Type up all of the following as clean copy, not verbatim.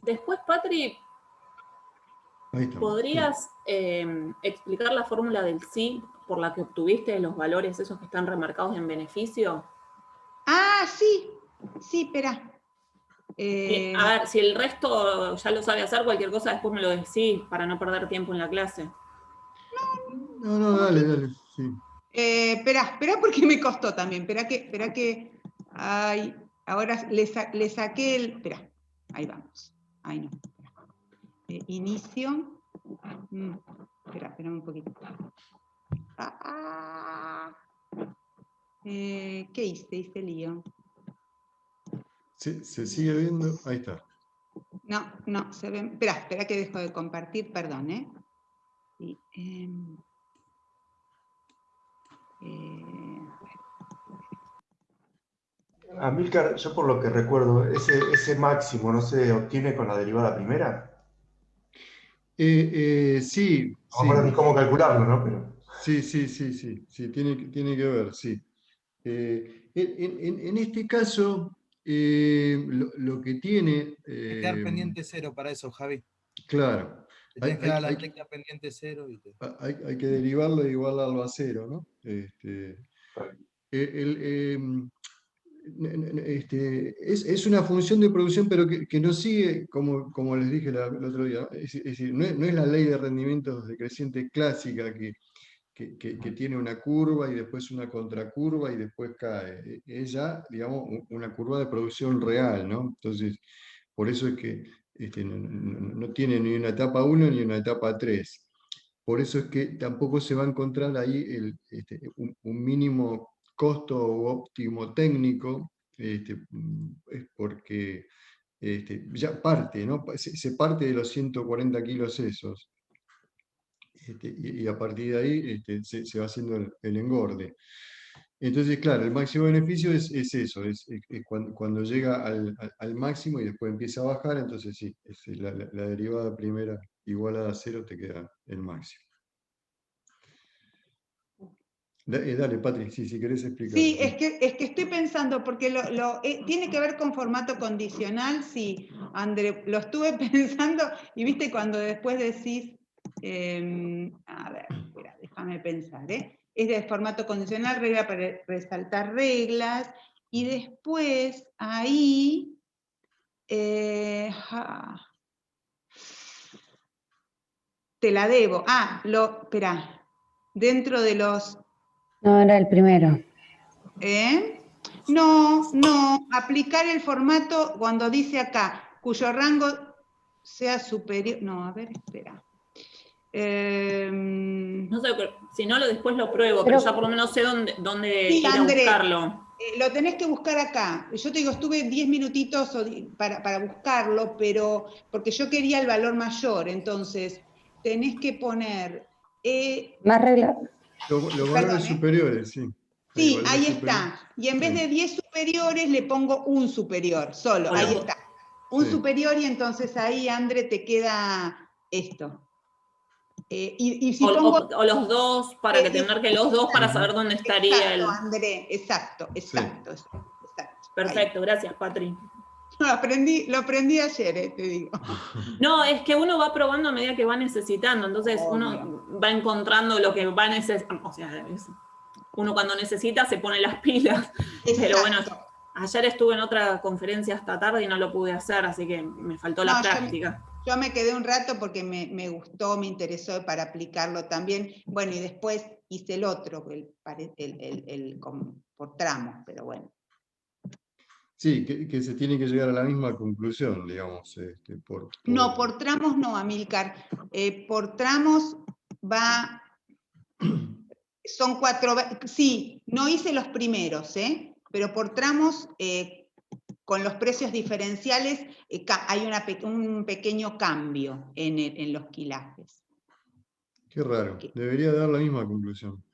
Después, Patri, Ahí estamos. ¿podrías explicar la fórmula del sí por la que obtuviste los valores esos que están remarcados en beneficio? Ah, sí, espera. A ver, si el resto ya lo sabe hacer, cualquier cosa después me lo decís para no perder tiempo en la clase. No, dale, sí. Espera porque me costó también. Espera que. Ay, ahora le saqué el. Espera, ahí vamos. Ay, no. Inicio. Espera un poquito. ¿Qué hice? Hice lío. Se sigue viendo, ahí está. No, se ve. Espera que dejo de compartir, perdón, ¿eh? Sí, Amílcar, yo por lo que recuerdo, ese máximo no se obtiene con la derivada primera. Sí. Ahora ni cómo calcularlo, ¿no? Pero... Sí, tiene que ver, sí. En este caso, lo que tiene... Hay que quedar pendiente cero para eso, Javi. Claro. Te tienes que dar la tecla pendiente cero. Hay que derivarlo y igualarlo a cero, ¿no? Es una función de producción, pero que no sigue, como les dije el otro día, es decir, no es la ley de rendimientos decreciente clásica que tiene una curva y después una contracurva y después cae. Es ya, digamos, una curva de producción real, ¿no? Entonces, por eso es que no tiene ni una etapa 1 ni una etapa 3. Por eso es que tampoco se va a encontrar ahí un mínimo costo o óptimo técnico, es porque ya parte, ¿no? Se parte de los 140 kilos esos. Y a partir de ahí se va haciendo el engorde. Entonces, claro, el máximo beneficio es eso, es cuando llega al máximo y después empieza a bajar, entonces sí, la derivada primera igualada a cero te queda el máximo. Dale, Patri, si querés explicar. Sí, es que estoy pensando, porque tiene que ver con formato condicional, sí, André, lo estuve pensando, y viste cuando después decís, a ver, espera, déjame pensar, es de formato condicional, regla para resaltar reglas, y después ahí, te la debo, espera, dentro de los... No, era el primero. No, aplicar el formato cuando dice acá, cuyo rango sea superior... No, a ver, espera. No sé, si no, después lo pruebo, pero ya por lo menos sé dónde Sí, ir a André, buscarlo. Lo tenés que buscar acá. Yo te digo, estuve 10 minutitos para buscarlo, pero porque yo quería el valor mayor, entonces tenés que poner... Más regla. Los valores superiores, sí. Sí, ahí está. Y en vez de 10 superiores, le pongo un superior, solo. Hola. Ahí está. Un superior, y entonces ahí, André, te queda esto. Y si pongo... o los dos, para que te marque los dos, para saber dónde estaría exacto, André, exacto. Perfecto, Ahí. Gracias, Patri. Lo aprendí ayer, te digo. No, es que uno va probando a medida que va necesitando, entonces uno va encontrando lo que va necesitando, o sea, uno cuando necesita se pone las pilas, pero bueno, ayer estuve en otra conferencia hasta tarde y no lo pude hacer, así que me faltó la práctica. Yo me quedé un rato porque me gustó, me interesó para aplicarlo también, bueno, y después hice el otro, por tramos, pero bueno. Sí, que se tiene que llegar a la misma conclusión, digamos. No, por tramos no, Amílcar. Por tramos son 4, sí, no hice los primeros, pero por tramos, con los precios diferenciales, hay un pequeño cambio en los quilajes. Qué raro, debería dar la misma conclusión.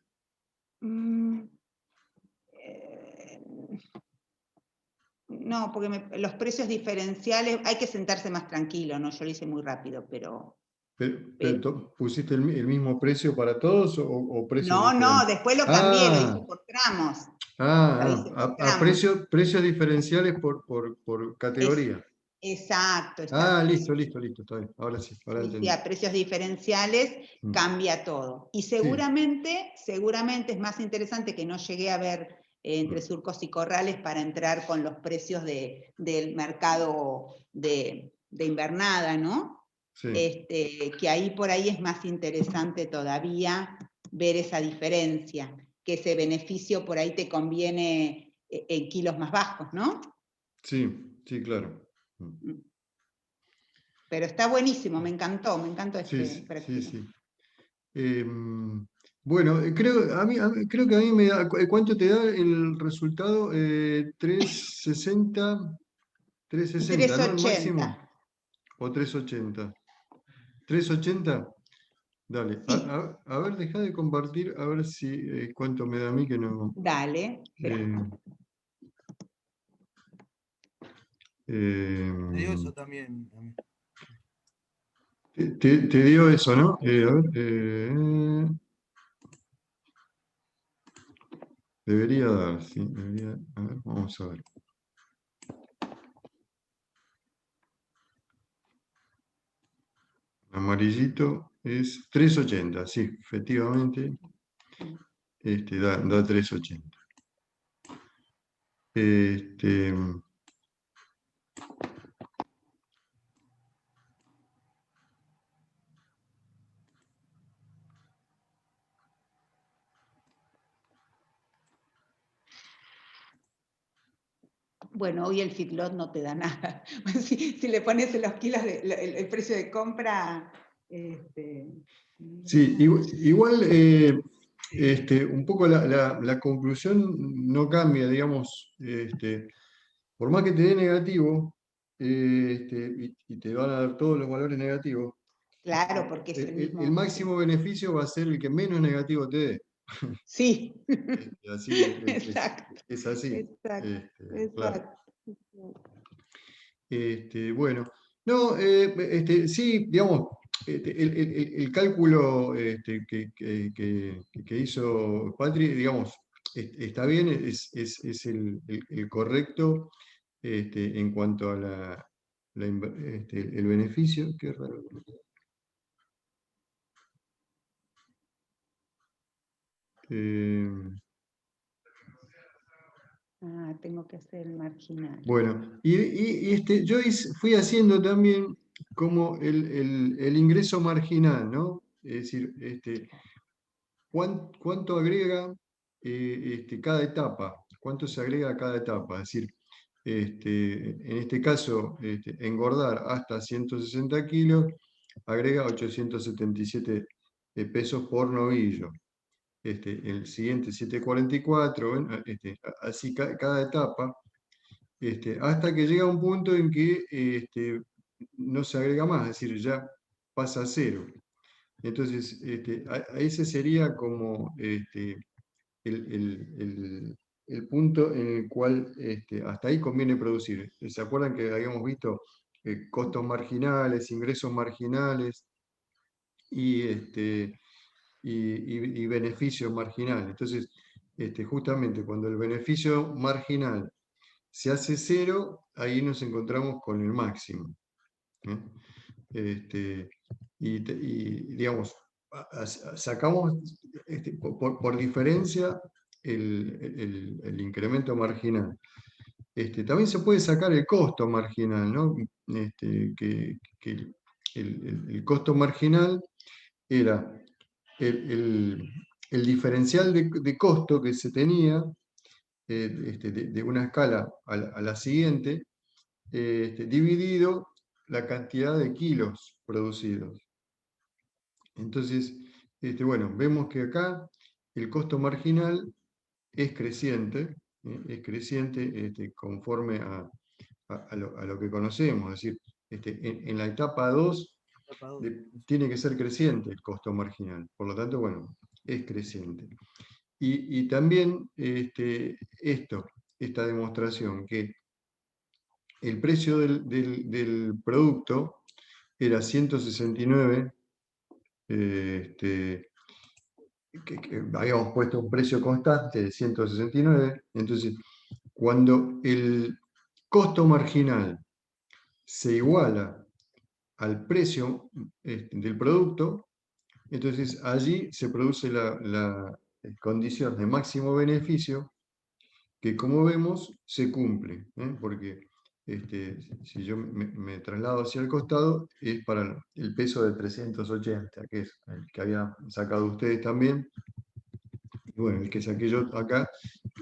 No, porque los precios diferenciales, hay que sentarse más tranquilo, ¿no? Yo lo hice muy rápido, pero... ¿Pero pusiste el mismo precio para todos o precios diferentes? No, después lo cambié, lo hice por tramos. A precios diferenciales por categoría. Exacto, Ah, exacto. listo, está bien. Ahora sí, ahora Sí, entendí. sí, a precios diferenciales cambia todo. Y seguramente es más interesante, que no llegué a ver entre surcos y corrales para entrar con los precios del mercado de invernada, ¿no? Sí. Que ahí por ahí es más interesante todavía ver esa diferencia, que ese beneficio por ahí te conviene en kilos más bajos, ¿no? Sí, claro. Pero está buenísimo, me encantó Sí. práctico. Bueno, creo que a mí me da, ¿cuánto te da el resultado? 360, 360, ¿no? El máximo. 380. ¿O 380? ¿380? Dale. Sí. A ver, deja de compartir, a ver si cuánto me da a mí que no. Dale. Me dio eso también. A mí. Te dio eso, ¿no? A ver. Debería dar, sí. A ver, vamos a ver. Amarillito es 380, sí, efectivamente. Da 380. Bueno, hoy el feedlot no te da nada. Si le pones los kilos, el precio de compra... Sí, igual un poco la conclusión no cambia, digamos, por más que te dé negativo, y te van a dar todos los valores negativos, Claro, porque es el el mismo... máximo beneficio va a ser el que menos negativo te dé. Sí. Así que Exacto. es así. Claro. Exacto. Bueno, no, sí, digamos, el cálculo que hizo Patri, digamos, está bien, es el correcto en cuanto a el beneficio. Qué raro. Tengo que hacer el marginal. Bueno, yo fui haciendo también como el ingreso marginal, ¿no? Es decir, cuánto agrega cada etapa, cuánto se agrega a cada etapa. Es decir, en este caso, engordar hasta 160 kilos agrega 877 pesos por novillo. El siguiente 744, bueno, así cada etapa. Hasta que llega un punto en que no se agrega más, es decir, ya pasa a cero. Entonces, ese sería como el punto en el cual hasta ahí conviene producir. ¿Se acuerdan que habíamos visto costos marginales, ingresos marginales y, y beneficios marginales? Entonces, justamente cuando el beneficio marginal se hace cero, ahí nos encontramos con el máximo. Digamos, sacamos por diferencia el incremento marginal. También se puede sacar el costo marginal, ¿no? Que el costo marginal era el diferencial de costo que se tenía de una escala a la siguiente, dividido la cantidad de kilos producidos. Entonces, bueno, vemos que acá el costo marginal es creciente conforme a lo que conocemos. Es decir, en la etapa 2 tiene que ser creciente el costo marginal. Por lo tanto, bueno, es creciente. Y también esta demostración que el precio del producto era 169, que habíamos puesto un precio constante de 169, entonces cuando el costo marginal se iguala al precio del producto, entonces allí se produce la condición de máximo beneficio, que como vemos se cumple, porque si yo me traslado hacia el costado, es para el peso de 380, que es el que había sacado ustedes también, y bueno, el que saqué yo acá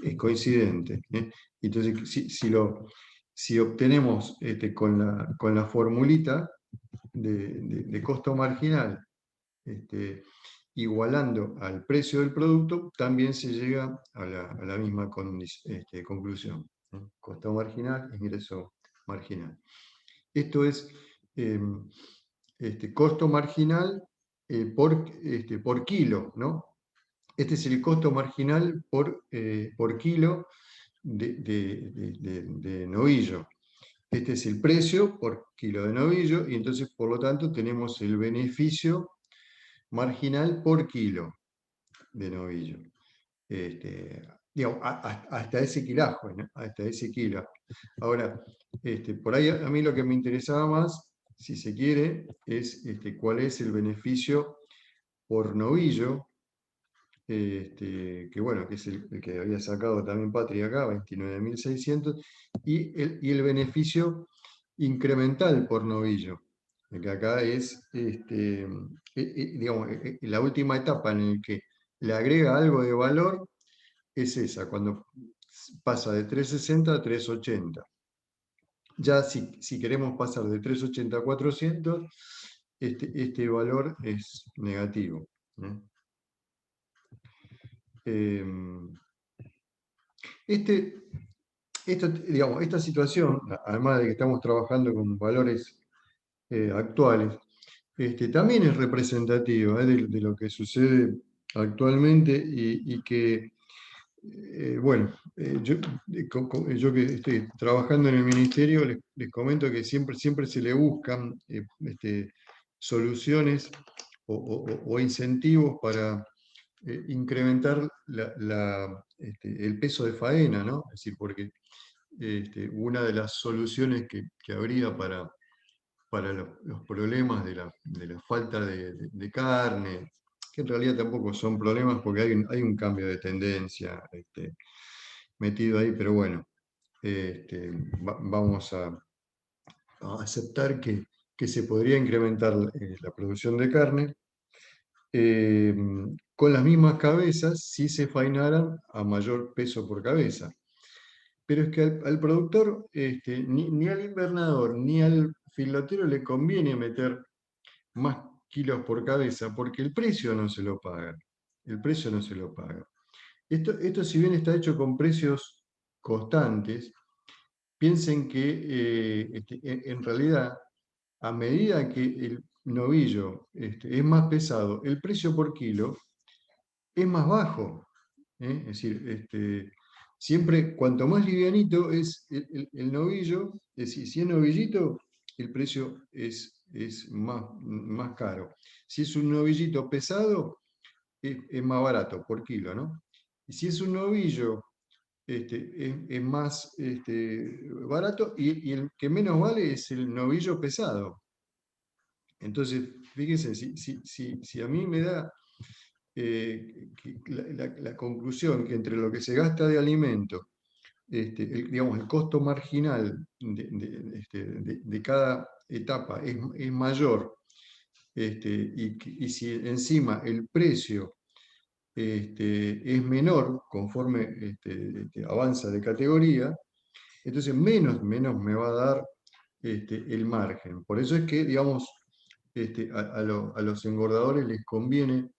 es coincidente. Entonces, si obtenemos con la formulita de costo marginal, igualando al precio del producto, también se llega a la misma conclusión. Costo marginal, ingreso marginal. Esto es costo marginal por kilo, ¿no? Este es el costo marginal por kilo de novillo. Este es el precio por kilo de novillo, y entonces, por lo tanto, tenemos el beneficio marginal por kilo de novillo. Digamos, hasta ese kilaje, ¿no? Hasta ese kilo. Ahora, por ahí a mí lo que me interesaba más, si se quiere, es cuál es el beneficio por novillo, que bueno, que es el que había sacado también Patri acá, 29.600, y el beneficio incremental por novillo, que acá es, digamos, la última etapa en la que le agrega algo de valor, es esa, cuando pasa de 360 a 380. Ya si queremos pasar de 380 a 400, este valor es negativo. Esta situación, además de que estamos trabajando con valores actuales, también es representativa de lo que sucede actualmente, y que, bueno, yo que estoy trabajando en el ministerio, les comento que siempre se le buscan soluciones o incentivos para incrementar el peso de faena, ¿no? Es decir, porque una de las soluciones que habría para los problemas de la falta de carne, que en realidad tampoco son problemas porque hay un cambio de tendencia metido ahí, pero bueno, vamos a aceptar que se podría incrementar la producción de carne, con las mismas cabezas si se faenaran a mayor peso por cabeza. Pero es que al productor, ni al invernador ni al filotero le conviene meter más kilos por cabeza, porque el precio no se lo paga. El precio no se lo paga. Esto si bien está hecho con precios constantes, piensen que en realidad, a medida que el novillo es más pesado, el precio por kilo es más bajo. Es decir, siempre cuanto más livianito es el novillo, es decir, si es novillito, el precio es más caro. Si es un novillito pesado, es más barato por kilo, ¿no? Y si es un novillo, es más barato, y el que menos vale es el novillo pesado. Entonces, fíjense, si a mí me da la conclusión que entre lo que se gasta de alimento, digamos, el costo marginal de cada etapa es mayor, y si encima el precio es menor conforme avanza de categoría, entonces menos me va a dar el margen. Por eso es que, digamos, a los engordadores les conviene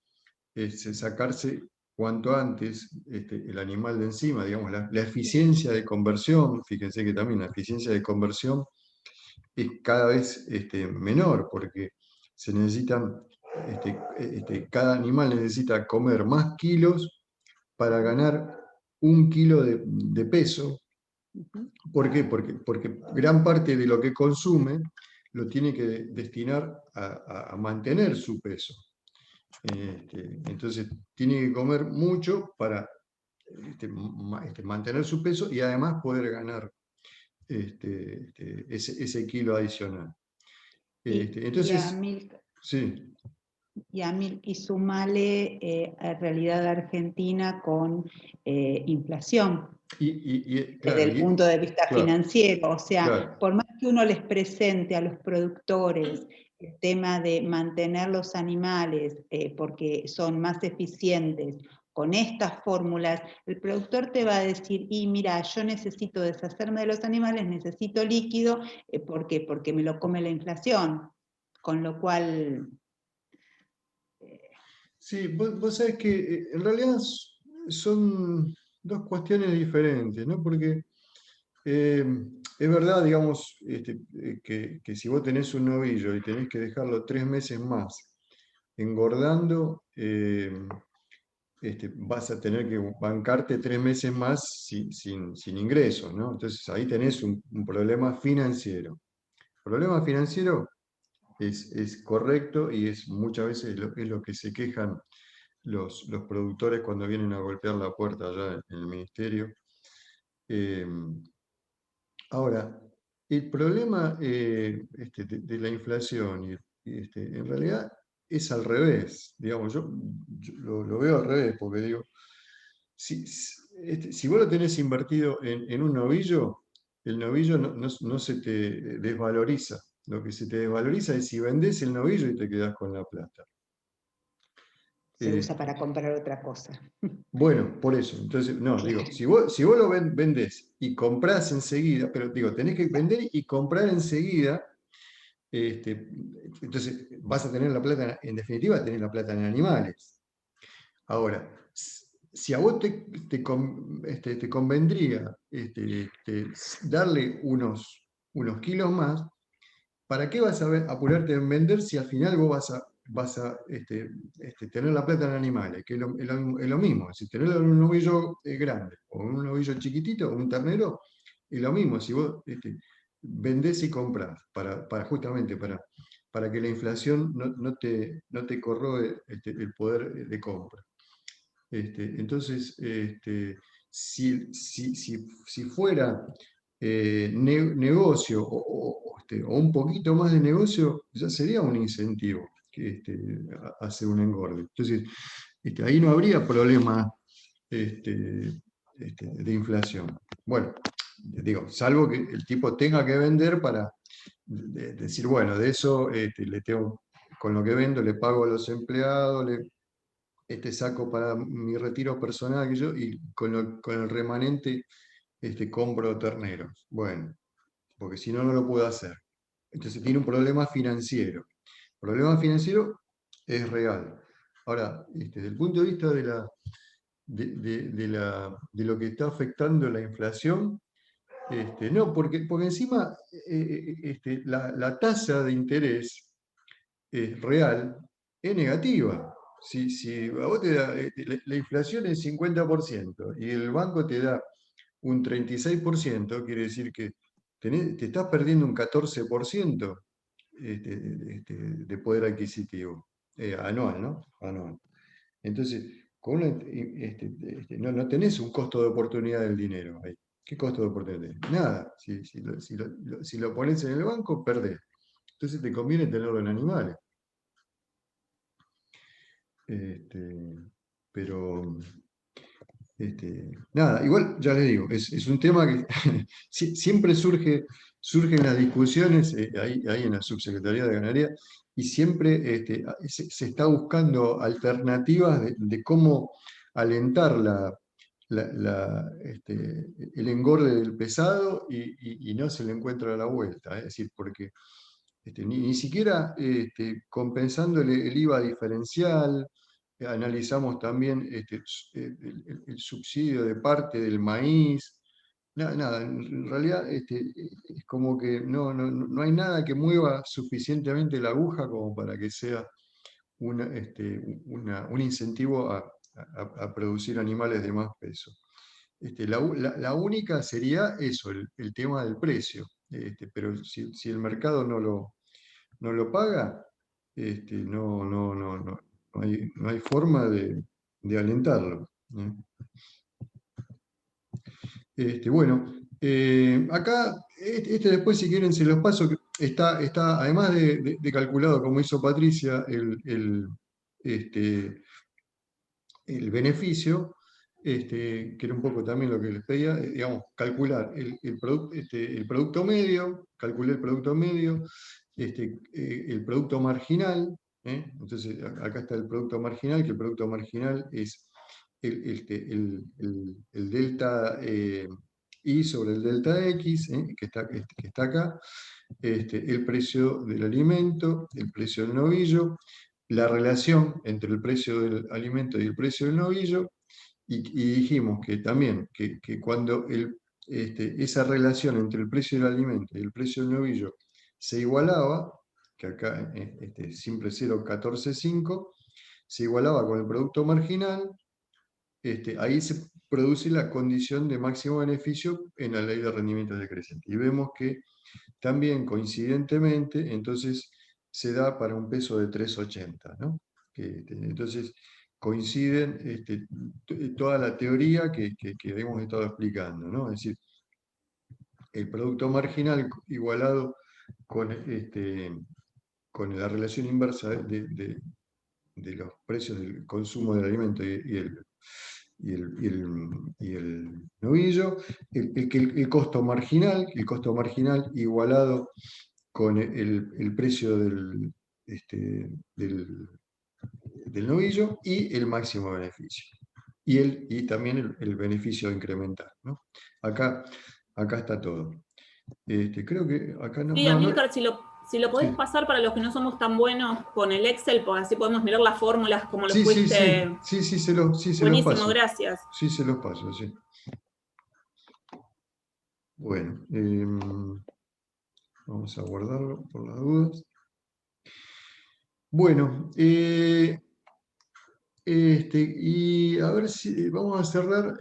sacarse cuanto antes el animal de encima, digamos, la eficiencia de conversión. Fíjense que también la eficiencia de conversión es cada vez menor, porque se necesitan, cada animal necesita comer más kilos para ganar 1 kilo de peso. ¿Por qué? Porque gran parte de lo que consume lo tiene que destinar a mantener su peso. Entonces tiene que comer mucho para mantener su peso y además poder ganar ese kilo adicional. Entonces, sí. Y sumale realidad argentina con inflación. Desde el punto de vista financiero, o sea, por más que uno les presente a los productores el tema de mantener los animales porque son más eficientes con estas fórmulas, el productor te va a decir, y mira, yo necesito deshacerme de los animales, necesito líquido, ¿por qué? Porque me lo come la inflación, con lo cual... Sí, vos sabés que en realidad son dos cuestiones diferentes, ¿no? Porque es verdad, digamos, que si vos tenés un novillo y tenés que dejarlo 3 meses más engordando, vas a tener que bancarte 3 meses más sin ingresos, ¿no? Entonces ahí tenés un problema financiero. El problema financiero es correcto y es muchas veces es lo que se quejan los productores cuando vienen a golpear la puerta allá en el ministerio. Ahora, el problema de la inflación, en realidad es al revés. Digamos, yo lo veo al revés, porque digo, si vos lo tenés invertido en un novillo, el novillo no se te desvaloriza. Lo que se te desvaloriza es si vendés el novillo y te quedás con la plata. Se usa para comprar otra cosa. Bueno, por eso. Entonces, no, digo, si vos lo vendés y comprás enseguida, pero digo, tenés que vender y comprar enseguida, entonces vas a tener la plata, en definitiva, tenés la plata en animales. Ahora, si a vos te convendría darle unos kilos más, ¿para qué vas a apurarte en vender si al final vos vas a tener la plata en animales? Que es lo mismo, si tenés un novillo grande o un novillo chiquitito o un ternero, es lo mismo, si vos vendés y comprás justamente para que la inflación no te corroe el poder de compra. Entonces, si fuera negocio o un poquito más de negocio, ya sería un incentivo que hacer un engorde. Entonces, ahí no habría problema de inflación. Bueno, digo, salvo que el tipo tenga que vender para decir, bueno, de eso con lo que vendo le pago a los empleados, saco para mi retiro personal y con el remanente compro terneros. Bueno, porque si no, no lo puedo hacer. Entonces tiene un problema financiero. El problema financiero es real. Ahora, desde el punto de vista de lo que está afectando la inflación, no, porque encima la tasa de interés real es negativa. Si a vos te da, la inflación es 50% y el banco te da un 36%, quiere decir que te estás perdiendo un 14% de poder adquisitivo anual, ¿no? Anual. Entonces, no tenés un costo de oportunidad del dinero ahí. ¿Qué costo de oportunidad? Nada. Si lo pones en el banco, perdés. Entonces te conviene tenerlo en animales. Pero nada, igual ya les digo, es un tema que siempre surgen las discusiones ahí en la Subsecretaría de Ganadería y siempre se está buscando alternativas de cómo alentar el engorde del pesado y no se le encuentra la vuelta. Es decir, porque ni siquiera compensándole el IVA diferencial. Analizamos también el subsidio de parte del maíz. Nada, en realidad es como que no hay nada que mueva suficientemente la aguja como para que sea un incentivo a producir animales de más peso. La única sería eso, el tema del precio. Pero si el mercado no lo paga, no hay forma de alentarlo. Bueno, Acá, después si quieren se los paso, está además de calculado como hizo Patricia, el beneficio, que era un poco también lo que les pedía, digamos, calcular el producto medio, calculé el producto medio, el producto marginal, entonces acá está el producto marginal, que el producto marginal es el delta I sobre el delta X, que está acá, el precio del alimento, el precio del novillo, la relación entre el precio del alimento y el precio del novillo, y dijimos que también que cuando esa relación entre el precio del alimento y el precio del novillo se igualaba, que acá siempre 0,145, se igualaba con el producto marginal, ahí se produce la condición de máximo beneficio en la ley de rendimientos decrecientes. Y vemos que también coincidentemente, entonces se da para un peso de 3,80, ¿no? Entonces coinciden toda la teoría que hemos estado explicando, ¿no? Es decir, el producto marginal igualado con, con la relación inversa de los precios del consumo del alimento y el novillo, el costo marginal igualado con el precio del novillo y el máximo beneficio. Y también el beneficio incremental, ¿no? Acá está todo. Creo que acá no... Sí, no, Amílcar, si lo podés sí. pasar para los que no somos tan buenos con el Excel, pues así podemos mirar las fórmulas como lo Sí, fuiste. sí, se los Buenísimo, paso. gracias. Sí, se los paso, sí. Bueno, vamos a guardarlo por las dudas. Bueno, y a ver si vamos a cerrar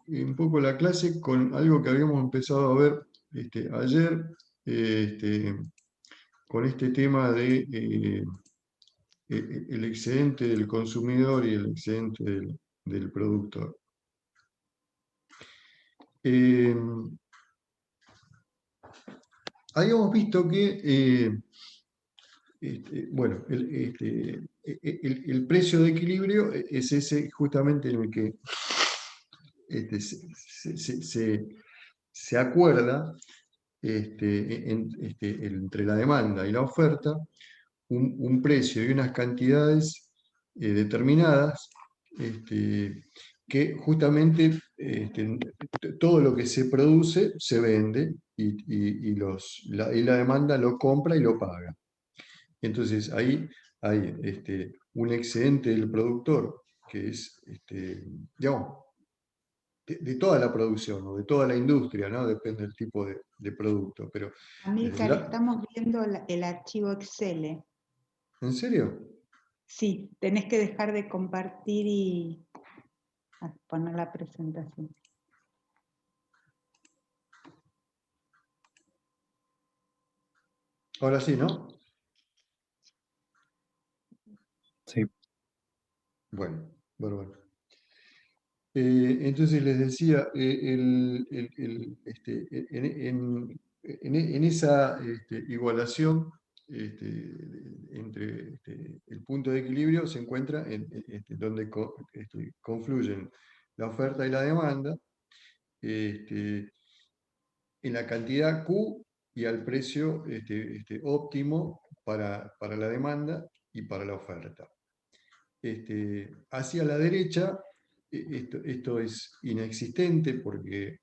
un poco la clase con algo que habíamos empezado a ver ayer, con este tema de el excedente del consumidor y el excedente del productor. Habíamos visto que bueno, el precio de equilibrio es ese justamente en el que se acuerda entre la demanda y la oferta un precio y unas cantidades determinadas que justamente todo lo que se produce se vende y la demanda lo compra y lo paga. Entonces ahí hay un excedente del productor que es, digamos, de toda la producción o de toda la industria, ¿no? Depende del tipo de producto. Pero Amílcar, estamos viendo el archivo Excel. ¿En serio? Sí, tenés que dejar de compartir y poner la presentación. Ahora sí, ¿no? Sí. Bueno, bueno. Entonces les decía, en esa igualación entre el punto de equilibrio se encuentra donde confluyen la oferta y la demanda en la cantidad Q y al precio óptimo para la demanda y para la oferta. Hacia la derecha, esto es inexistente porque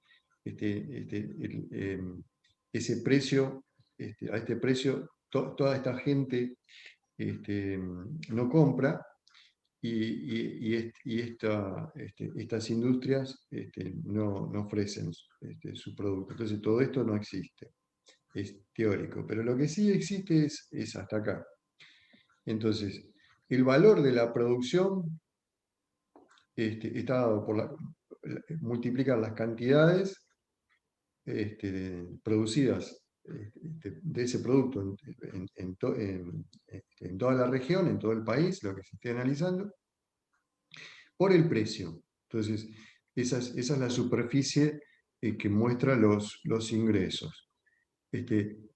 ese precio, a este precio, toda esta gente no compra y estas industrias no ofrecen su producto. Entonces todo esto no existe, es teórico, pero lo que sí existe es hasta acá. Entonces, el valor de la producción está dado por multiplicar las cantidades producidas de ese producto en toda la región, en todo el país, lo que se esté analizando, por el precio. Entonces, esa es la superficie que muestra los ingresos.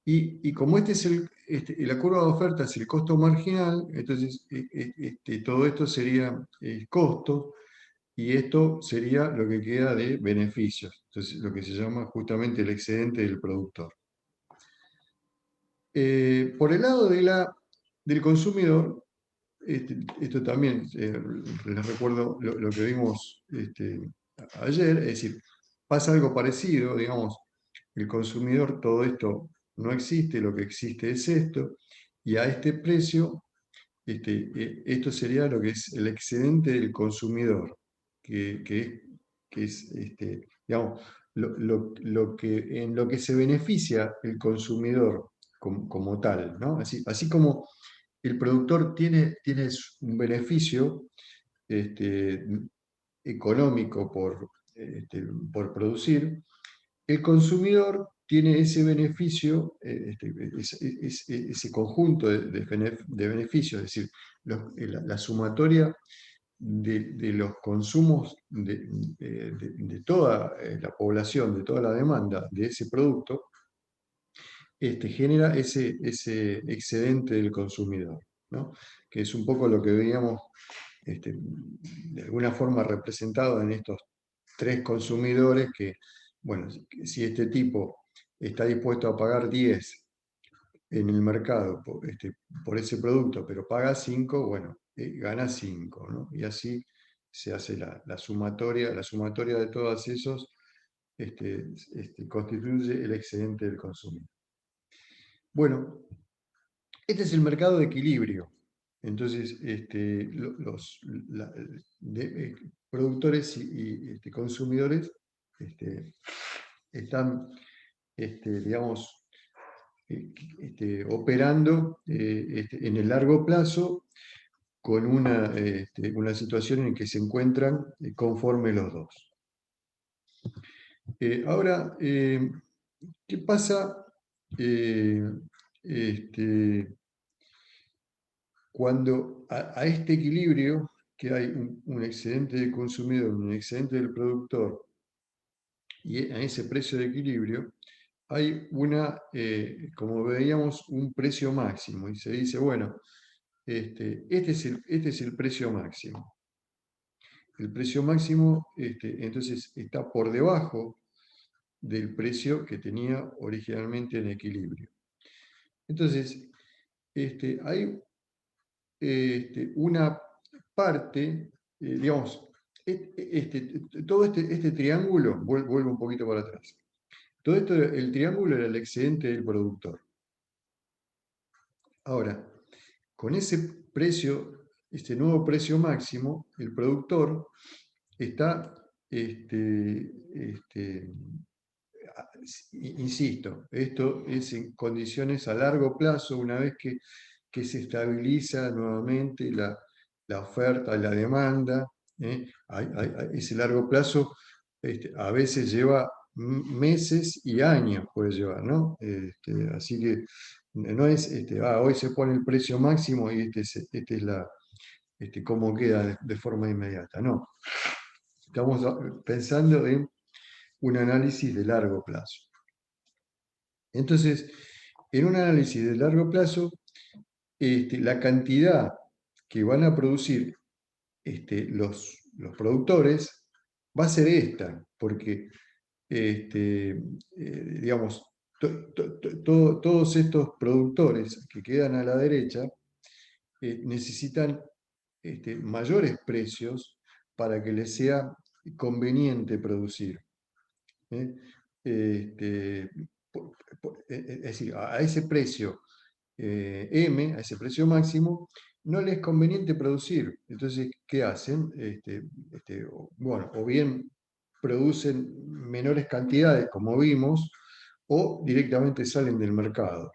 Y como este es la curva de oferta es el costo marginal, entonces todo esto sería costo, y esto sería lo que queda de beneficios. Entonces, lo que se llama justamente el excedente del productor. Por el lado del consumidor, esto también les recuerdo lo que vimos ayer, es decir, pasa algo parecido, digamos, el consumidor, todo esto no existe, lo que existe es esto, y a este precio, esto sería lo que es el excedente del consumidor, que es digamos, en lo que se beneficia el consumidor como tal, ¿no? Así como el productor tiene un beneficio económico por producir, el consumidor tiene ese beneficio, ese conjunto de beneficios, es decir, la sumatoria de los consumos de toda la población, de toda la demanda de ese producto, genera ese excedente del consumidor, ¿no? Que es un poco lo que veíamos de alguna forma representado en estos tres consumidores que, bueno, si este tipo está dispuesto a pagar 10 en el mercado por ese producto, pero paga 5, bueno, gana 5, ¿no? Y así se hace la sumatoria de todos esos constituye el excedente del consumidor. Bueno, este es el mercado de equilibrio. Entonces, los productores y consumidores están, digamos, operando en el largo plazo con una situación en que se encuentran conforme los dos. Ahora, ¿qué pasa cuando a este equilibrio, que hay un excedente del consumidor, un excedente del productor, y a ese precio de equilibrio, hay como veíamos, un precio máximo, y se dice, bueno, este es el precio máximo. El precio máximo, entonces, está por debajo del precio que tenía originalmente en equilibrio. Entonces, hay una parte, digamos, todo este triángulo, vuelvo un poquito para atrás. Todo esto, el triángulo era el excedente del productor. Ahora, con ese precio, este nuevo precio máximo, el productor está, insisto, esto es en condiciones a largo plazo, una vez que se estabiliza nuevamente la oferta, la demanda, ese largo plazo a veces lleva meses y años, puede llevar, ¿no? Así que no es, hoy se pone el precio máximo y este es cómo queda de forma inmediata, no. Estamos pensando en un análisis de largo plazo. Entonces, en un análisis de largo plazo, la cantidad que van a producir los productores va a ser esta, porque digamos, todos estos productores que quedan a la derecha necesitan mayores precios para que les sea conveniente producir. Es decir, a ese precio M, a ese precio máximo, no les es conveniente producir. Entonces, ¿qué hacen? Bueno, o bien producen menores cantidades, como vimos, o directamente salen del mercado.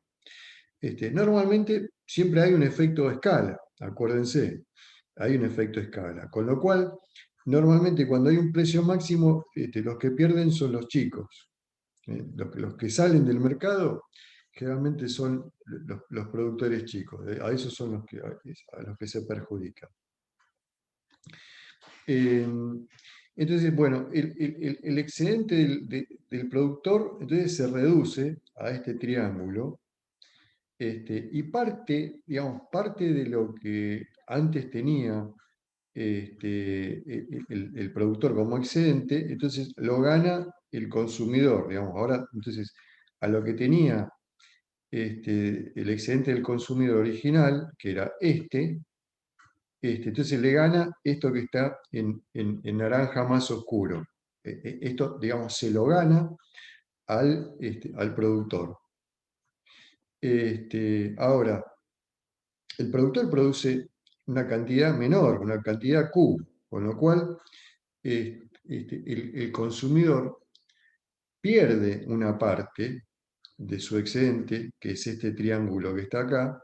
Normalmente siempre hay un efecto de escala, acuérdense, hay un efecto de escala, con lo cual normalmente cuando hay un precio máximo, los que pierden son los chicos. Los que salen del mercado generalmente son los productores chicos, a esos son a los que se perjudican. Entonces, bueno, el excedente del productor entonces se reduce a este triángulo, y parte, digamos, parte de lo que antes tenía el productor como excedente, entonces lo gana el consumidor, digamos. Ahora, entonces, a lo que tenía el excedente del consumidor original, que era entonces le gana esto que está en naranja más oscuro. Esto, digamos, se lo gana al productor. Ahora, el productor produce una cantidad menor, una cantidad Q, con lo cual el consumidor pierde una parte de su excedente, que es este triángulo que está acá,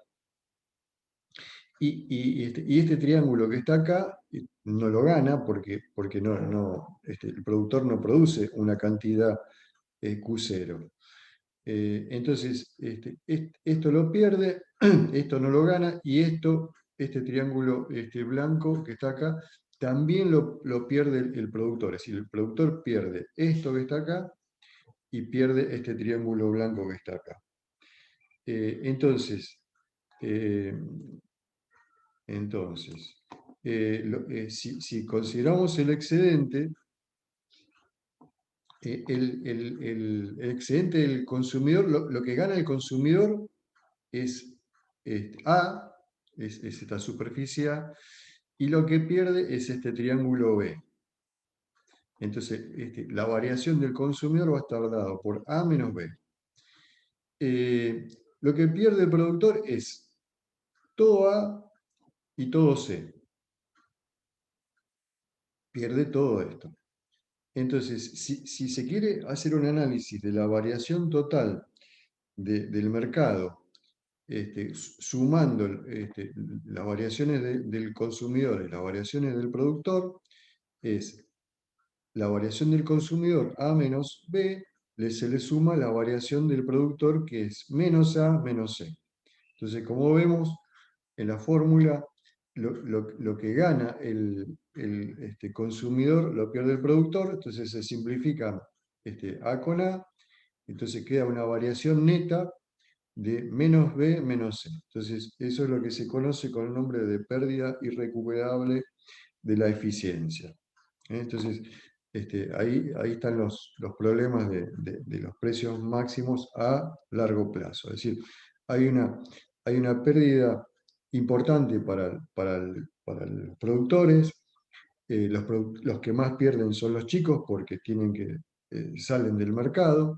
y este triángulo que está acá no lo gana porque el productor no produce una cantidad Q0. Entonces, esto lo pierde, esto no lo gana, y este triángulo blanco que está acá, también lo pierde el productor. Es decir, el productor pierde esto que está acá y pierde este triángulo blanco que está acá. Entonces, si consideramos el excedente, el excedente del consumidor, lo que gana el consumidor es A, es esta superficie A, y lo que pierde es este triángulo B. Entonces, la variación del consumidor va a estar dado por A menos B. Lo que pierde el productor es todo A y todo C. Pierde todo esto. Entonces, si se quiere hacer un análisis de la variación total del mercado, sumando las variaciones del consumidor y las variaciones del productor, es la variación del consumidor A menos B, se le suma la variación del productor, que es menos A menos C. Entonces, como vemos en la fórmula, lo que gana el consumidor lo pierde el productor, entonces se simplifica A con A, entonces queda una variación neta de menos B menos C. Entonces, eso es lo que se conoce con el nombre de pérdida irrecuperable de la eficiencia. Entonces, ahí están los problemas de los precios máximos a largo plazo. Es decir, hay una pérdida importante para los productores. Los que más pierden son los chicos porque salen del mercado,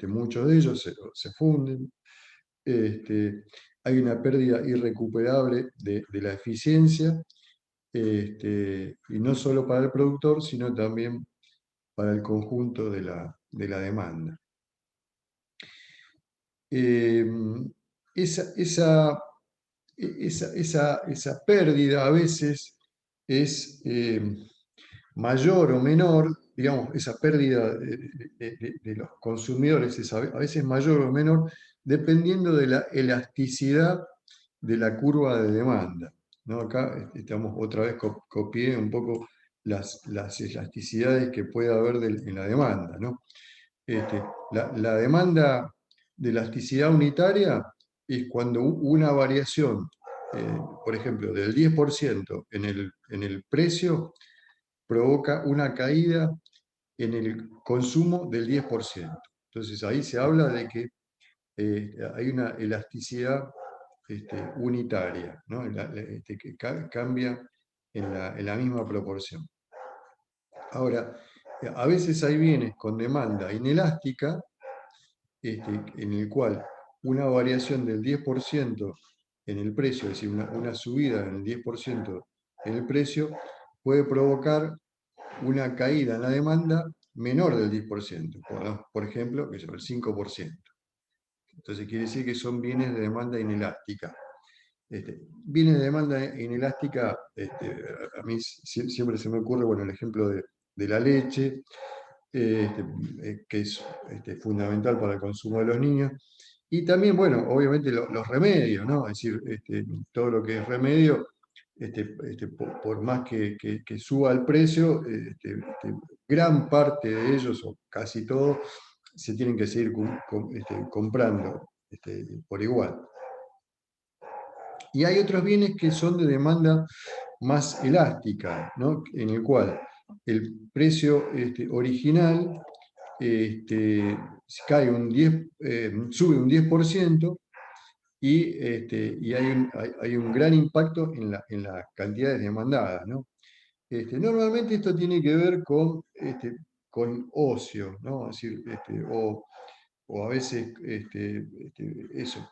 muchos de ellos se funden. Hay una pérdida irrecuperable de la eficiencia, y no solo para el productor, sino también para el conjunto de la demanda. Esa pérdida a veces es mayor o menor, digamos, esa pérdida de los consumidores es a veces mayor o menor, dependiendo de la elasticidad de la curva de demanda, ¿no? Acá estamos otra vez, copié un poco las elasticidades que puede haber en la demanda, ¿no? La demanda de elasticidad unitaria es cuando una variación, por ejemplo, del 10% en el precio, provoca una caída en el consumo del 10%. Entonces ahí se habla de que hay una elasticidad unitaria, ¿no? Que cambia en la misma proporción. Ahora, a veces hay bienes con demanda inelástica, en el cual una variación del 10% en el precio, es decir, una subida en el 10% en el precio, puede provocar una caída en la demanda menor del 10%, por ejemplo, que es el 5%. Entonces quiere decir que son bienes de demanda inelástica. Bienes de demanda inelástica, a mí siempre se me ocurre, bueno, el ejemplo de la leche, que es fundamental para el consumo de los niños. Y también, bueno, obviamente los remedios, ¿no? Es decir, todo lo que es remedio por más que suba el precio, gran parte de ellos, o casi todo, se tienen que seguir comprando por igual. Y hay otros bienes que son de demanda más elástica, ¿no? En el cual el precio original cae sube un 10%, y hay un gran impacto en las cantidades demandadas, ¿no? Normalmente esto tiene que ver con ocio, ¿no? Es decir, o a veces eso,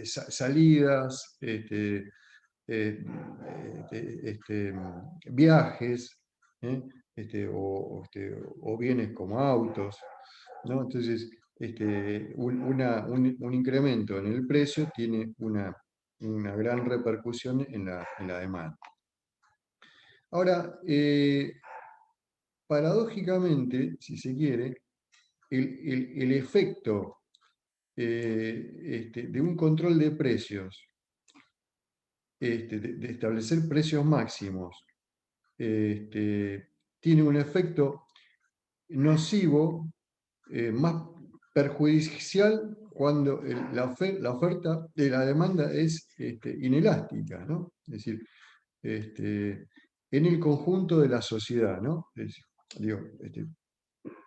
salidas, viajes, ¿eh? O bienes como autos, ¿no? Entonces, un incremento en el precio tiene una gran repercusión en la demanda. Ahora, paradójicamente, si se quiere, el efecto de un control de precios, de establecer precios máximos, tiene un efecto nocivo, más perjudicial cuando la oferta de la demanda es inelástica, ¿no? Es decir, en el conjunto de la sociedad, ¿no? Digo,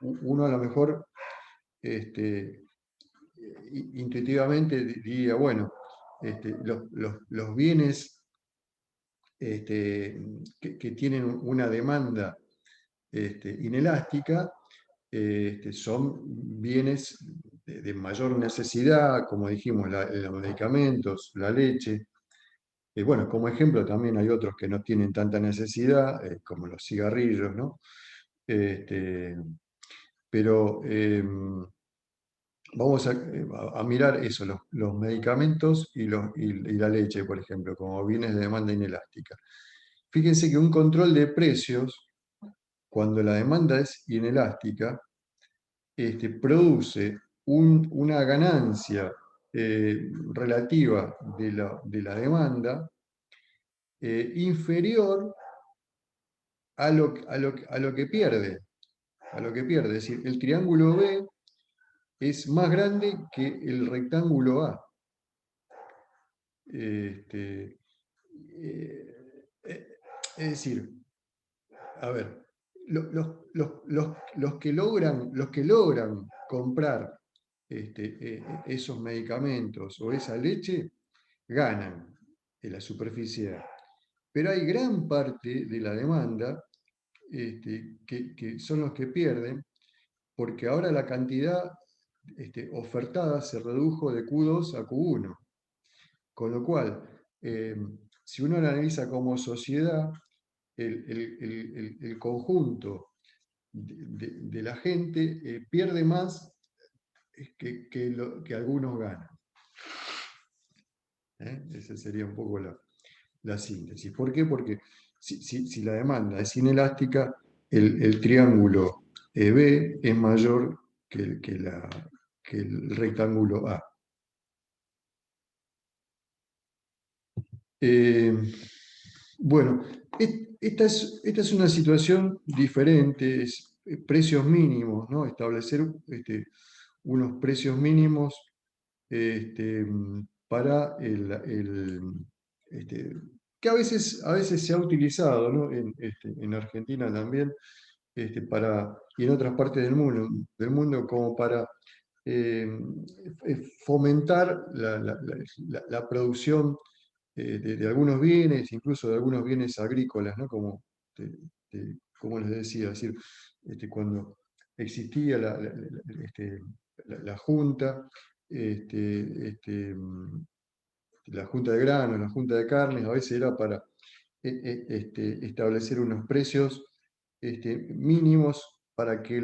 uno a lo mejor intuitivamente diría, bueno, los bienes que tienen una demanda inelástica son bienes de mayor necesidad, como dijimos, los medicamentos, la leche. Bueno, como ejemplo también hay otros que no tienen tanta necesidad, como los cigarrillos, ¿no? Pero vamos a mirar eso, los medicamentos y la leche, por ejemplo, como bienes de demanda inelástica. Fíjense que un control de precios, cuando la demanda es inelástica, produce una ganancia relativa de la demanda inferior a lo que pierde. Es decir, el triángulo B es más grande que el rectángulo A. Es decir, a ver, los que logran comprar esos medicamentos o esa leche ganan en la superficie A. Pero hay gran parte de la demanda que son los que pierden, porque ahora la cantidad ofertada se redujo de Q2 a Q1. Con lo cual, si uno lo analiza como sociedad, el conjunto de la gente pierde más que algunos ganan. Esa sería un poco la síntesis. ¿Por qué? Porque si la demanda es inelástica, el triángulo B es mayor que el rectángulo A. Bueno, esta es una situación diferente, es precios mínimos, ¿no? Establecer unos precios mínimos para que a veces se ha utilizado, ¿no? En Argentina también, y en otras partes del mundo como para fomentar la producción de algunos bienes, incluso de algunos bienes agrícolas, ¿no? Como les decía, es decir, cuando existía la Junta, la Junta de Granos, la Junta de Carnes, a veces era para establecer unos precios mínimos para que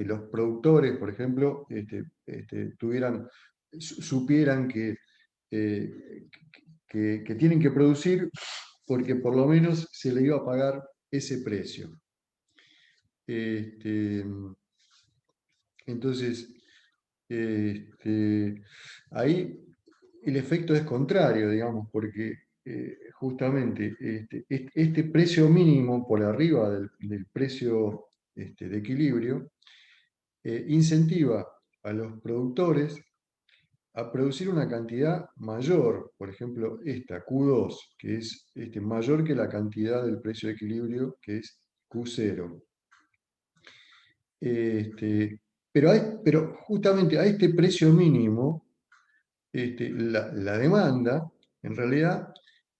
los productores, por ejemplo, supieran eh, que tienen que producir porque por lo menos se le iba a pagar ese precio. Entonces, ahí el efecto es contrario, digamos, porque justamente este precio mínimo por arriba del precio de equilibrio incentiva a los productores a producir una cantidad mayor, por ejemplo, esta Q2, que es mayor que la cantidad del precio de equilibrio, que es Q0. Pero justamente a este precio mínimo, la demanda, en realidad,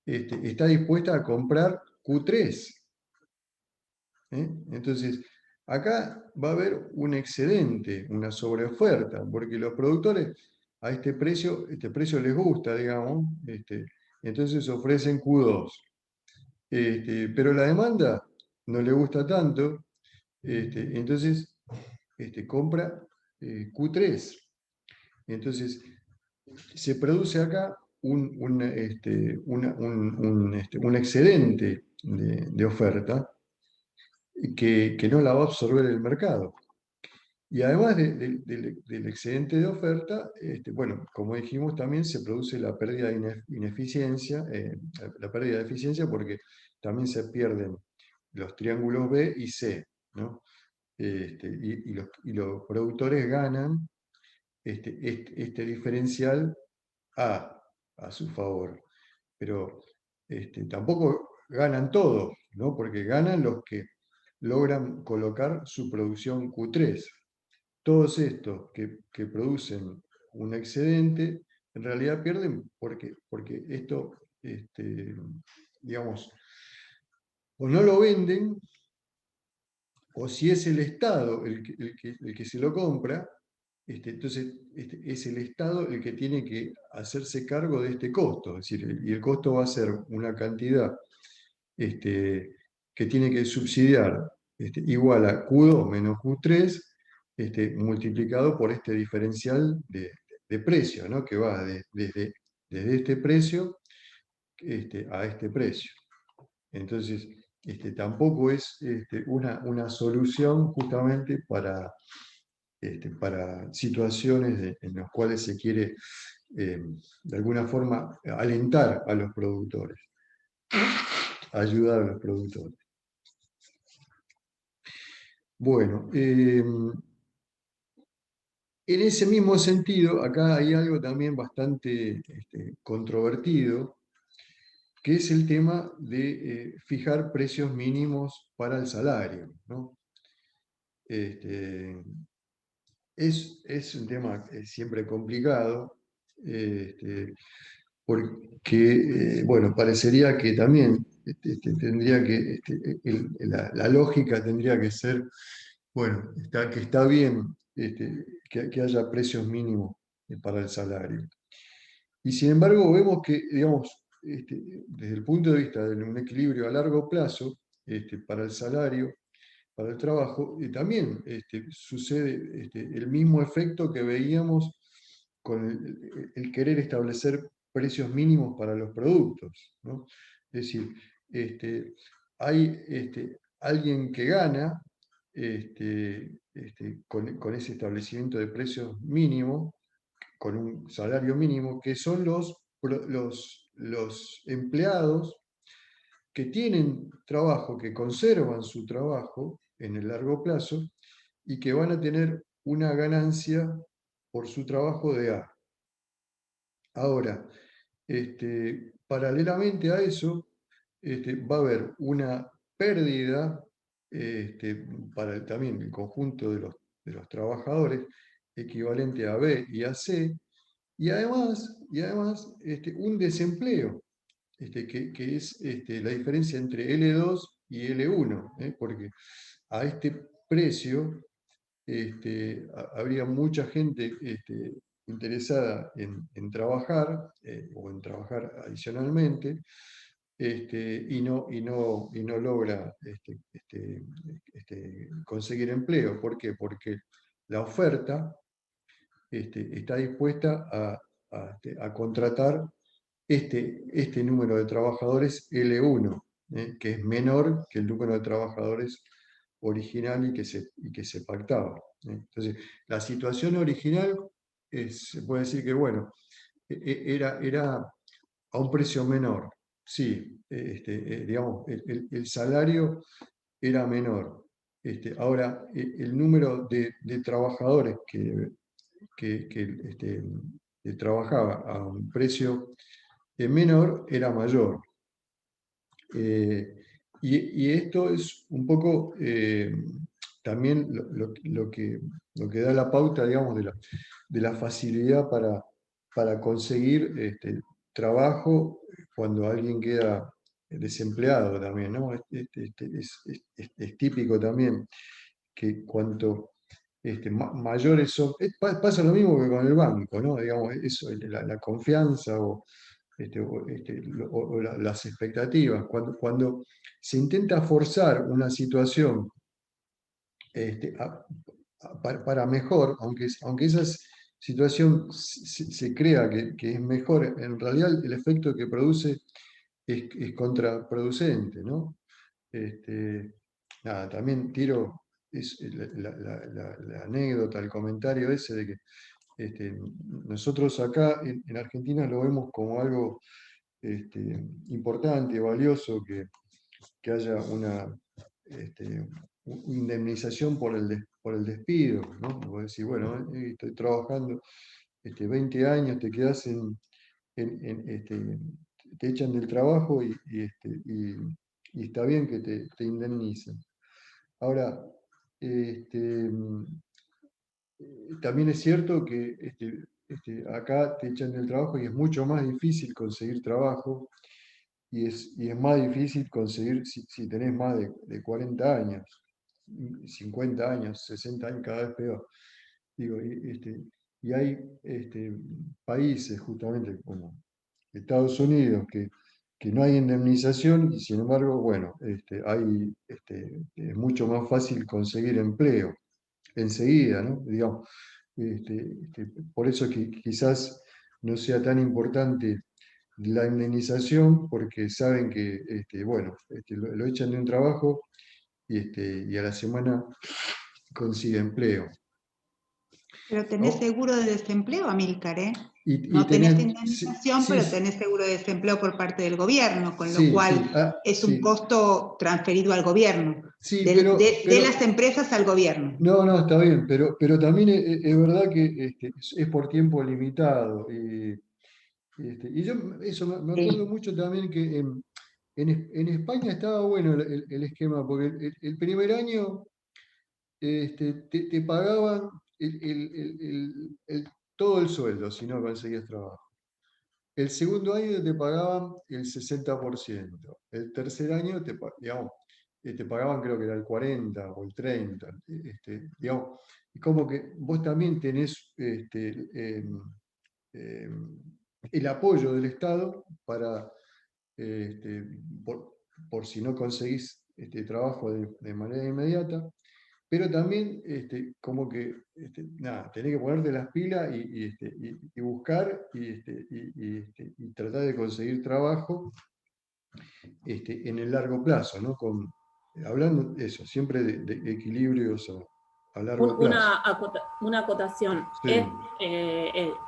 está dispuesta a comprar Q3. Entonces, acá va a haber un excedente, una sobreoferta, porque los productores a este precio les gusta, digamos, entonces ofrecen Q2. Pero la demanda no le gusta tanto, entonces compra Q3. Entonces, se produce acá un excedente de oferta que no la va a absorber el mercado. Y además del excedente de oferta, bueno, como dijimos, también se produce la pérdida de ineficiencia, la pérdida de eficiencia porque también se pierden los triángulos B y C, ¿no? Y los productores ganan este diferencial a su favor. Pero tampoco ganan todos, ¿no? Porque ganan los que logran colocar su producción Q3. Todos estos que producen un excedente, en realidad pierden porque esto, digamos, o no lo venden, o si es el Estado el que se lo compra, entonces es el Estado el que tiene que hacerse cargo de este costo. Es decir, y el costo va a ser una cantidad que tiene que subsidiar igual a Q2 menos Q3, multiplicado por este diferencial de precio, ¿no? Que va desde este precio a este precio. Entonces, tampoco es una solución justamente para situaciones en las cuales se quiere, de alguna forma, alentar a los productores, ayudar a los productores. Bueno, en ese mismo sentido, acá hay algo también bastante controvertido, que es el tema de fijar precios mínimos para el salario, ¿no? Es un tema siempre complicado, porque, bueno, parecería que también tendría que, la lógica tendría que ser, bueno, que está bien que haya precios mínimos para el salario. Y sin embargo, vemos que, digamos, desde el punto de vista de un equilibrio a largo plazo, para el salario, para el trabajo, también sucede el mismo efecto que veíamos con el querer establecer precios mínimos para los productos, ¿no? Es decir, hay alguien que gana con ese establecimiento de precios mínimos, con un salario mínimo, que son los empleados que tienen trabajo, que conservan su trabajo en el largo plazo y que van a tener una ganancia por su trabajo de A. Ahora, paralelamente a eso, va a haber una pérdida para también el conjunto de los trabajadores equivalente a B y a C, y además un desempleo, que es la diferencia entre L2 y L1, porque a este precio habría mucha gente interesada en trabajar o en trabajar adicionalmente, y no logra conseguir empleo. ¿Por qué? Porque la oferta está dispuesta a contratar este número de trabajadores L1, que es menor que el número de trabajadores original y que se pactaba. Entonces, la situación original se puede decir que, bueno, era a un precio menor. sí, digamos, el salario era menor. Ahora, el número de trabajadores que trabajaba a un precio menor era mayor. Y esto es un poco también lo que da la pauta, digamos, de la facilidad para conseguir trabajo cuando alguien queda desempleado también, ¿no? Es típico también que cuanto mayores son, pasa lo mismo que con el banco, ¿no? Digamos, eso, la confianza o las expectativas. Cuando se intenta forzar una situación para mejor, aunque esa situación se crea que es mejor, en realidad el efecto que produce es contraproducente, ¿no? Nada, también tiro la anécdota, el comentario ese de que nosotros acá en Argentina lo vemos como algo importante, valioso, que haya una indemnización por el despido, ¿no? Vos decís, bueno, estoy trabajando 20 años, te quedás te echan del trabajo y está bien que te indemnicen. Ahora, también es cierto que acá te echan del trabajo y es mucho más difícil conseguir trabajo y es más difícil conseguir si tenés más de 40 años, 50 años, 60 años, cada vez peor. Digo, y hay países justamente como Estados Unidos que no hay indemnización y sin embargo, bueno, es mucho más fácil conseguir empleo enseguida, ¿no? Digamos, por eso que quizás no sea tan importante la indemnización, porque saben que, bueno, lo echan de un trabajo y a la semana consigue empleo. Pero tenés ¿No? seguro de desempleo, Amílcar, ¿eh? Y No tenés sí, indemnización, sí, pero tenés seguro de desempleo por parte del gobierno, con lo sí, cual es un sí, costo transferido al gobierno, sí, de las empresas al gobierno. no, está bien, pero también es verdad que es por tiempo limitado. Y yo eso me acuerdo Sí. mucho también que en España estaba bueno el esquema, porque el primer año te pagaban todo el sueldo si no conseguías trabajo. El segundo año te pagaban el 60%. El tercer año digamos, te pagaban creo que era el 40 o el 30. Digamos, y como que vos también tenés em, el apoyo del Estado para, este, por si no conseguís trabajo de manera inmediata, pero también como que nada, tenés que ponerte las pilas y buscar y tratar de conseguir trabajo en el largo plazo, ¿no? Hablando de eso, siempre de equilibrios a largo plazo. Una acotación. Sí,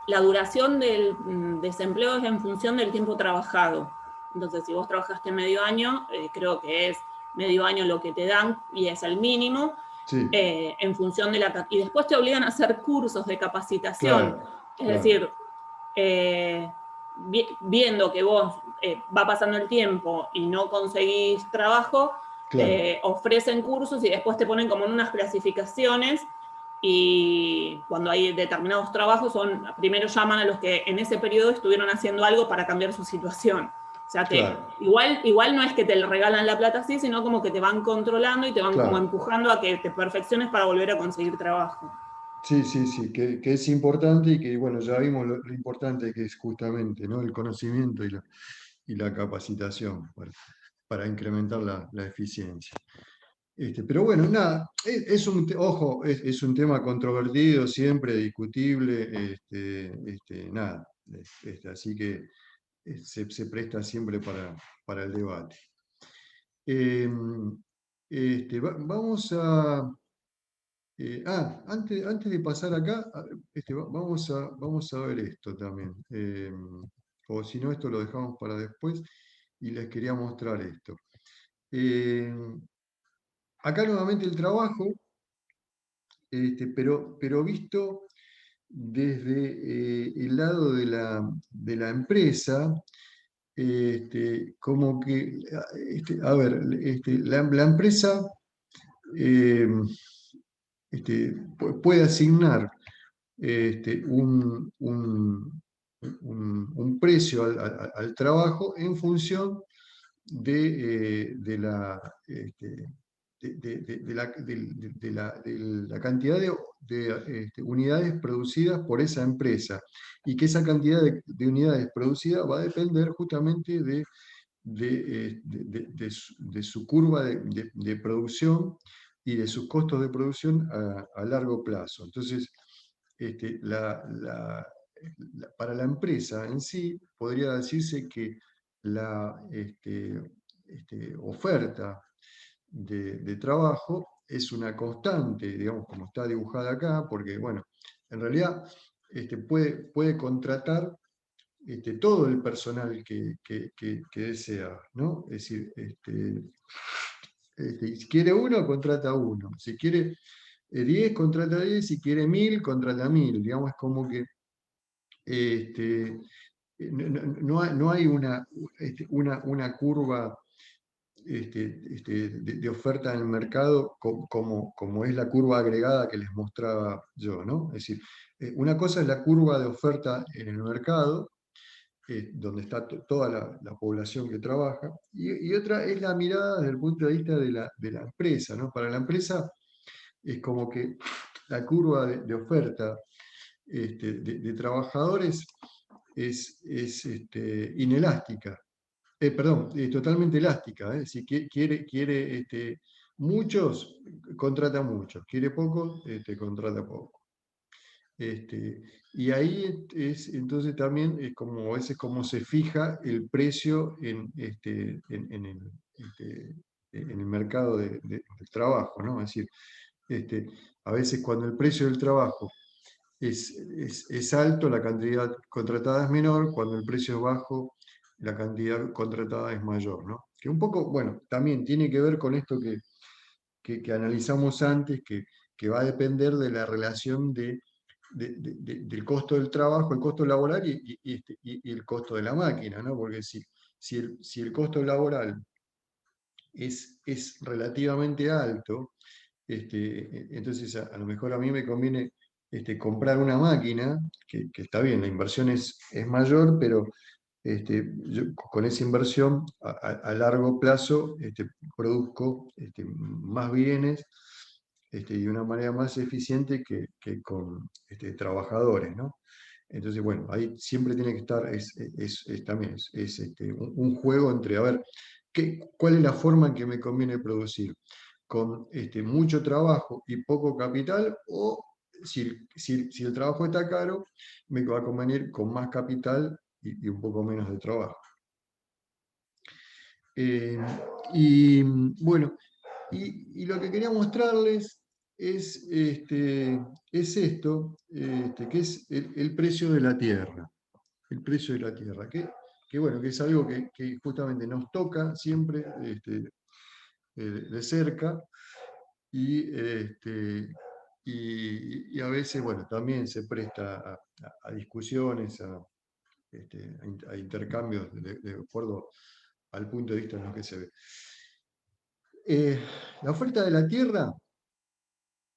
La duración del desempleo es en función del tiempo trabajado. Entonces, si vos trabajaste medio año, creo que es medio año lo que te dan y es el mínimo. sí, En función de y después te obligan a hacer cursos de capacitación. claro, Es claro, decir, viendo que vos va pasando el tiempo y no conseguís trabajo, claro. te ofrecen cursos y después te ponen como en unas clasificaciones y cuando hay determinados trabajos primero llaman a los que en ese periodo estuvieron haciendo algo para cambiar su situación. O sea, Claro, igual no es que te regalan la plata así, sino como que te van controlando y te van como claro. empujando a que te perfecciones para volver a conseguir trabajo. Sí, sí, sí, que es importante y que, bueno, ya vimos lo importante que es justamente, ¿no? El conocimiento y la capacitación para incrementar la eficiencia. Pero bueno, nada, ojo, es un tema controvertido, siempre discutible, nada, así que se presta siempre para el debate. Vamos a... antes de pasar acá, vamos a ver esto también. O si no, esto lo dejamos para después. y les quería mostrar esto. Acá nuevamente el trabajo, pero visto desde el lado de la empresa, como que, a ver, la empresa puede asignar un precio al trabajo en función de la, de la cantidad de unidades producidas por esa empresa, y que esa cantidad de unidades producidas va a depender justamente de su curva de producción y de sus costos de producción a largo plazo. Entonces, para la empresa en sí, podría decirse que la oferta de trabajo es una constante, digamos, como está dibujada acá, porque, bueno, en realidad puede contratar todo el personal que desea, ¿no? Es decir, si quiere uno, contrata uno. Si quiere 10, contrata 10. Si quiere 1000, contrata 1000. Digamos, es como que no hay una curva de oferta en el mercado como es la curva agregada que les mostraba yo, ¿no? Es decir, una cosa es la curva de oferta en el mercado, donde está toda la población que trabaja, y otra es la mirada desde el punto de vista de la empresa, ¿no? Para la empresa es como que la curva de oferta de trabajadores es inelástica, perdón, totalmente elástica. Si quiere muchos, contrata muchos; quiere pocos, contrata pocos. Y ahí entonces también es como, a veces, como se fija el precio en el mercado del trabajo, ¿no? Es decir, a veces cuando el precio del trabajo es alto, la cantidad contratada es menor; cuando el precio es bajo, la cantidad contratada es mayor, ¿no? Que un poco, bueno, también tiene que ver con esto que analizamos antes, que va a depender de la relación del costo del trabajo, el costo laboral y el costo de la máquina, ¿no? Porque si el costo laboral es relativamente alto, entonces a lo mejor a mí me conviene comprar una máquina, que está bien, la inversión es mayor, pero yo con esa inversión a largo plazo produzco más bienes y de una manera más eficiente que con trabajadores, ¿no? Entonces, bueno, ahí siempre tiene que estar, también un juego entre, a ver, ¿cuál es la forma en que me conviene producir? ¿Con mucho trabajo y poco capital? ¿O si el trabajo está caro, me va a convenir con más capital y un poco menos de trabajo? Y bueno, y lo que quería mostrarles es esto, que es el precio de la tierra. El precio de la tierra, que bueno, que es algo que justamente nos toca siempre de cerca, y a veces, bueno, también se presta a discusiones, a intercambios de acuerdo al punto de vista en el que se ve. La oferta de la tierra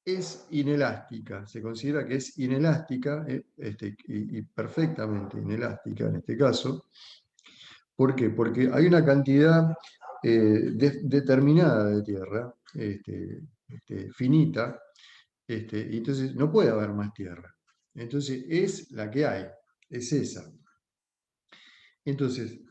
es inelástica, se considera que es inelástica, y perfectamente inelástica en este caso. ¿Por qué? Porque hay una cantidad determinada de tierra, finita, y entonces no puede haber más tierra. Entonces es la que hay, es esa. Entonces,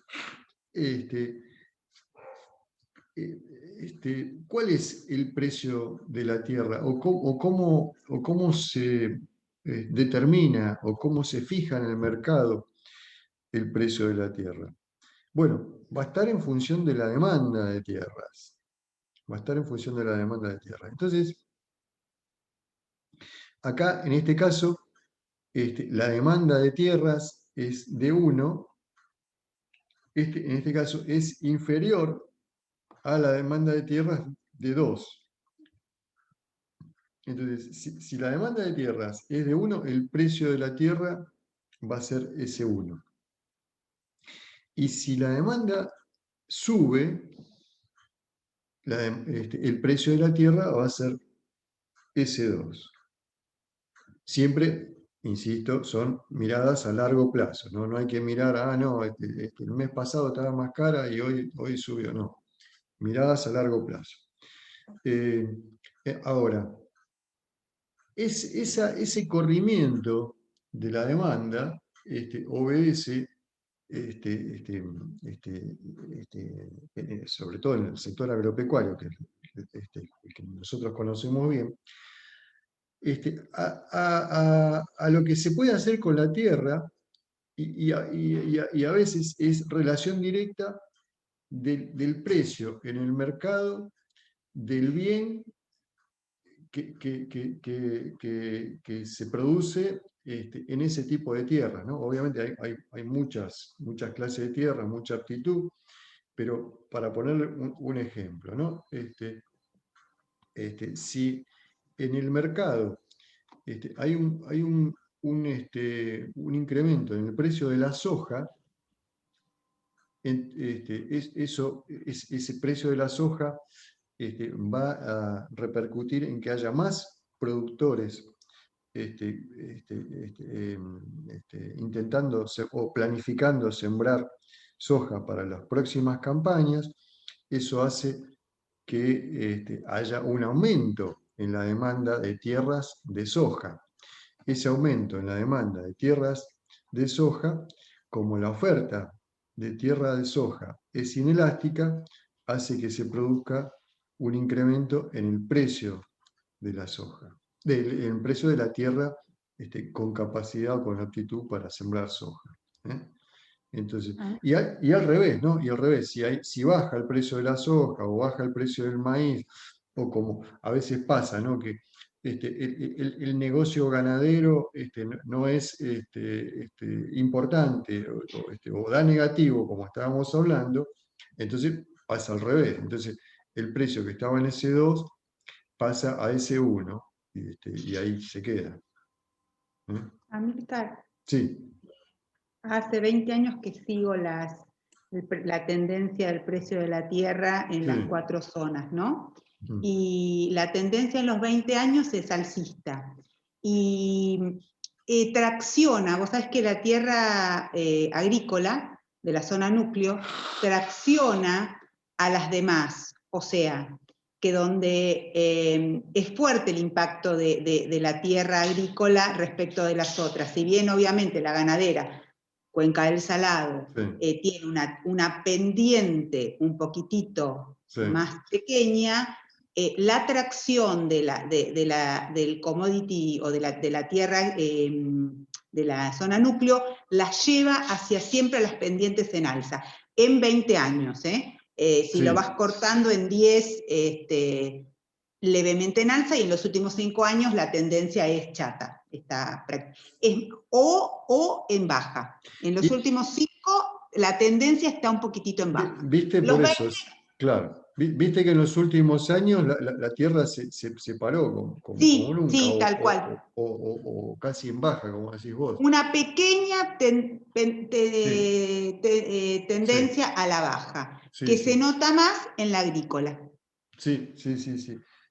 ¿cuál es el precio de la tierra? ¿O cómo se determina, o cómo se fija en el mercado el precio de la tierra? Bueno, va a estar en función de la demanda de tierras. Va a estar en función de la demanda de tierra. Entonces, acá, en este caso, la demanda de tierras es de 1, en este caso es inferior a la demanda de tierras de 2. Entonces, si la demanda de tierras es de 1, el precio de la tierra va a ser ese 1. Y si la demanda sube, el precio de la tierra va a ser ese 2. Siempre, insisto, son miradas a largo plazo, ¿no? No hay que mirar, no, el mes pasado estaba más cara y hoy subió, no. Miradas a largo plazo. Ahora, ese corrimiento de la demanda obedece, sobre todo en el sector agropecuario, que el que nosotros conocemos bien, a lo que se puede hacer con la tierra y a veces es relación directa del precio en el mercado del bien que se produce en ese tipo de tierra, ¿no? Obviamente hay muchas clases de tierra, mucha aptitud, pero para ponerle un ejemplo, ¿no? Si en el mercado hay un incremento en el precio de la soja, ese precio de la soja va a repercutir en que haya más productores intentando o planificando sembrar soja para las próximas campañas. Eso hace que haya un aumento en la demanda de tierras de soja. Ese aumento en la demanda de tierras de soja, como la oferta de tierra de soja es inelástica, hace que se produzca un incremento en el precio de la soja, en el precio de la tierra con capacidad o con aptitud para sembrar soja. Entonces, y al revés, ¿no? Y al revés, si baja el precio de la soja o baja el precio del maíz, o como a veces pasa, ¿no? Que el negocio ganadero no es importante o da negativo, como estábamos hablando, entonces pasa al revés. Entonces, el precio que estaba en ese 2 pasa a ese 1 y ahí se queda. Amílcar, Sí. hace 20 años que sigo la tendencia del precio de la tierra en las 4 zonas, ¿no? Y la tendencia en los 20 años es alcista. Y tracciona, vos sabés que la tierra agrícola de la zona núcleo tracciona a las demás, o sea, que donde es fuerte el impacto de la tierra agrícola respecto de las otras. Si bien obviamente la ganadera, Cuenca del Salado, tiene una pendiente un poquitito más pequeña, la atracción del commodity o de la tierra de la zona núcleo la lleva hacia siempre a las pendientes en alza, en 20 años, si lo vas cortando en 10, levemente en alza, y en los últimos 5 años la tendencia es chata, o en baja. En los últimos 5 la tendencia está un poquitito en baja. Viste, por eso, claro. Viste que en los últimos años la tierra se paró como nunca, sí, tal cual. O casi en baja, como decís vos. Una pequeña tendencia a la baja, que se nota más en la agrícola. Sí.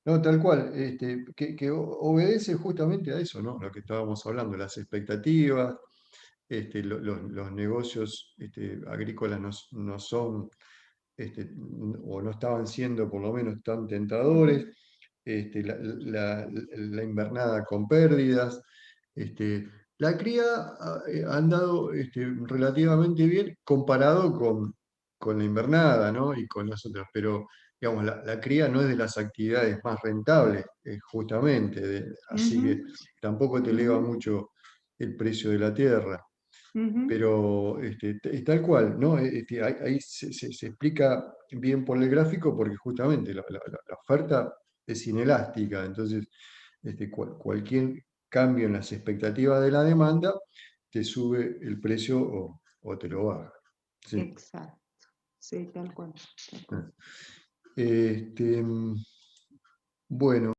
No, tal cual, que obedece justamente a eso, ¿no? Lo que estábamos hablando, las expectativas, los negocios agrícolas no son, o no estaban siendo por lo menos tan tentadores, la invernada con pérdidas, la cría ha andado relativamente bien comparado con la invernada, ¿no? Y con las otras, pero digamos, la cría no es de las actividades más rentables, justamente, así que tampoco te eleva mucho el precio de la tierra. Pero es tal cual, ¿no? Ahí se explica bien por el gráfico porque justamente la oferta es inelástica, entonces cualquier cambio en las expectativas de la demanda te sube el precio o te lo baja. Sí. Exacto. Sí, tal cual. Bueno.